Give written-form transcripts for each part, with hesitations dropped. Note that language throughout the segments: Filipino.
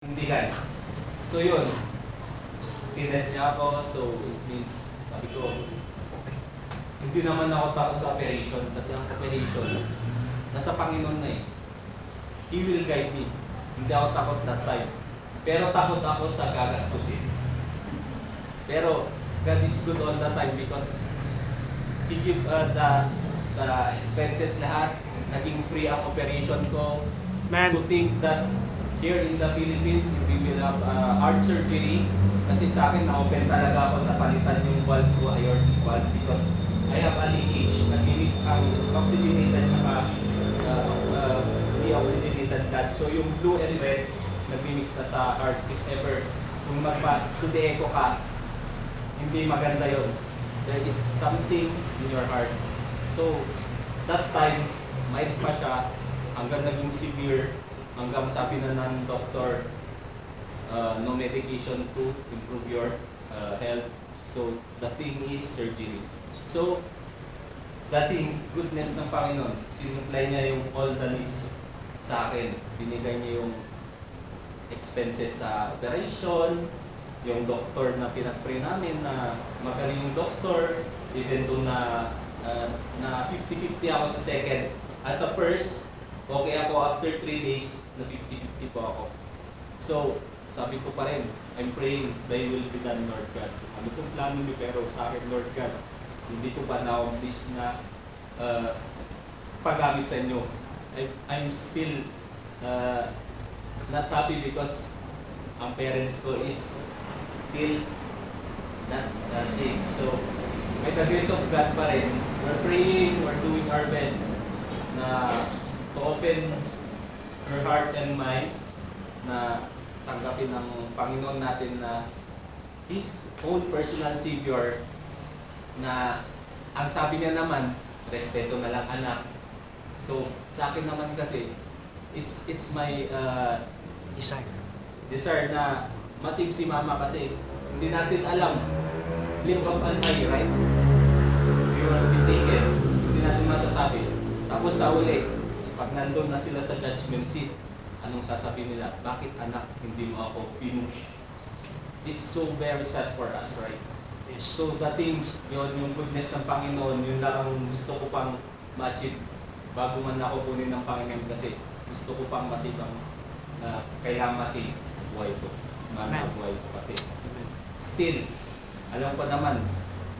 Tindigan. So yun, tinest niya ako, so it means, sabi ko, hindi naman ako takot sa operation kasi ang operation, nasa Panginoon na eh. He will guide me. Hindi ako takot that time. Pero takot ako sa gagastusin. Pero God is good all the time because He give the expenses lahat. Naging free ang operation ko. Man. To think that here in the Philippines, we will have heart surgery. Kasi sa akin, na-open talaga ako napalitan yung valve ko, aortic valve, because I have a leakage. Nag-mix ang oxygenated saka de-oxygenated blood. So yung blue and red, nag-mix na sa heart. If ever, kung magpa-to-de-echo ka, hindi maganda yon. There is something in your heart. So, that time, mild pa siya, hanggang naging severe, hanggang sabi na ng doktor, no medication to improve your health. So, the thing is surgery. So, the thing, goodness ng Panginoon, sinupply niya yung all the needs sa akin. Binigay niya yung expenses sa operation, yung doktor na pinag-pray namin na magaling yung doktor, even though na 50-50 ako sa second. As a first, okay ako after 3 days, na 50-50 po ako. So, sabi ko pa rin, I'm praying, thy will be done, Lord God. Ano kong plano niyo pero sa akin, Lord God, hindi ko pa na-accomplish na paggamit sa inyo. I'm still not happy because ang parents ko is still not sick. So, by the grace of God pa rin, we're praying, we're doing our best na to open her heart and mind na tanggapin ng Panginoon natin na His own personal Savior, na ang sabi niya naman, respeto na lang anak. So, sa akin naman kasi, it's my desire na masave si mama kasi hindi natin alam, blink of an eye, right? We will be taken, hindi natin masasabi. Tapos sa uli, pag nandun na sila sa judgment seat, anong sasabihin nila? Bakit anak, hindi mo ako pinush? It's so very sad for us, right? So dating yun, yung goodness ng Panginoon, yun lang ang gusto ko pang ma-achieve bago man ako kunin ng Panginoon kasi gusto ko pang masave ang kailangan masave sa buhay ko. Buhay ko kasi still, alam ko naman,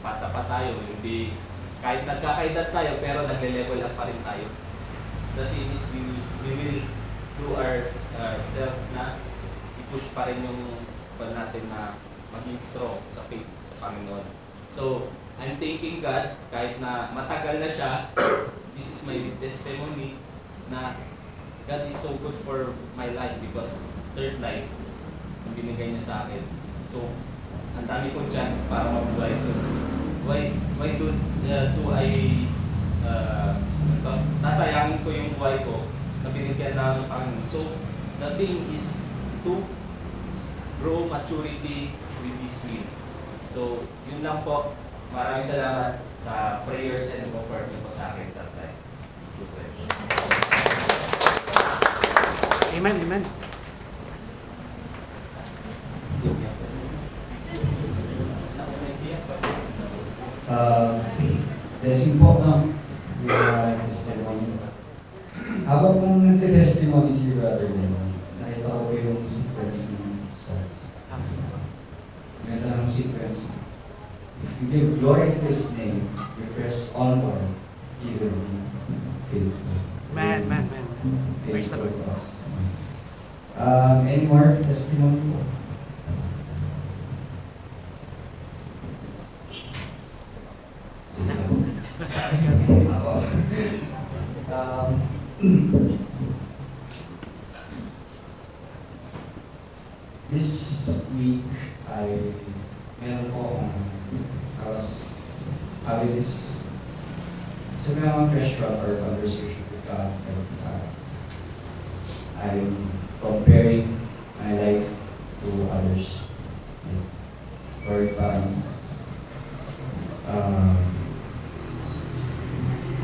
bata pa tayo, hindi, kahit nagkakaedad tayo, pero nagle-level up pa rin tayo. The thing is, we will do our self na i-push pa rin yung pan natin na maging strong sa faith sa Panginoon. So, I'm thanking God, kahit na matagal na siya, this is my testimony na God is so good for my life because third life ang binigay niya sa akin. So, ang dami kong chance para mabuhay. So, why do I sasayangin ko yung buhay ko na binigyan na ng Panginoon? So, the thing is to grow maturity with His will. So, yun lang po. Maraming salamat sa prayers and comfort niyo po sa akin that time. Amen, amen. Blessing po ng testimony. Habang kung nagte-testimony si Brother Lennon, nakita ko yung sequence ng songs. Ganda ng sequence. If you give glory to His name, you press onward, He will be faithful. Man. Praise the Faithful Lord. to us. Any more testimony po? This week, meron po I was having this fresh talk or conversation with God. I'm comparing my life to others. Lord,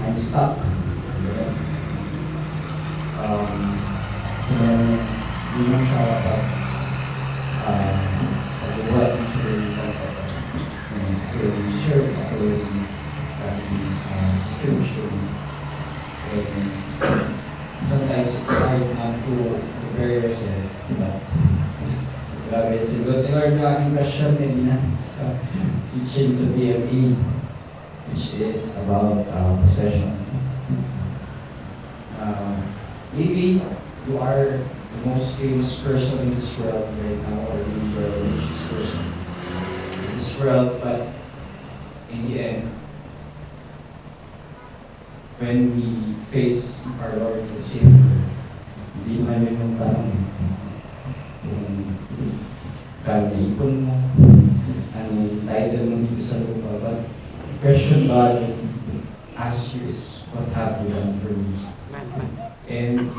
I'm stuck. Hindi na sa Okay, sagot ni Lord yung aking question kanina sa teaching sa BME, which is about possession. Maybe you are the most famous person in this world right now, or maybe you are the richest person in this world, but in the end, when we face our Lord and Savior, hindi naman yun yung tanong kung kano naipon mo, anong title mo dito sa lupa. But the question God asks you is, what have you done for me? And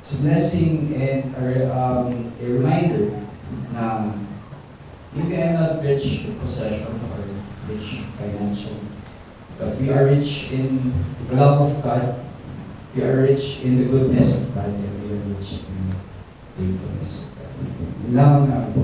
it's a blessing and a reminder na maybe I'm not rich in possession or rich financially, but we are rich in the love of God, we are rich in the goodness of God, and we are rich in the faithfulness of God. Lang ang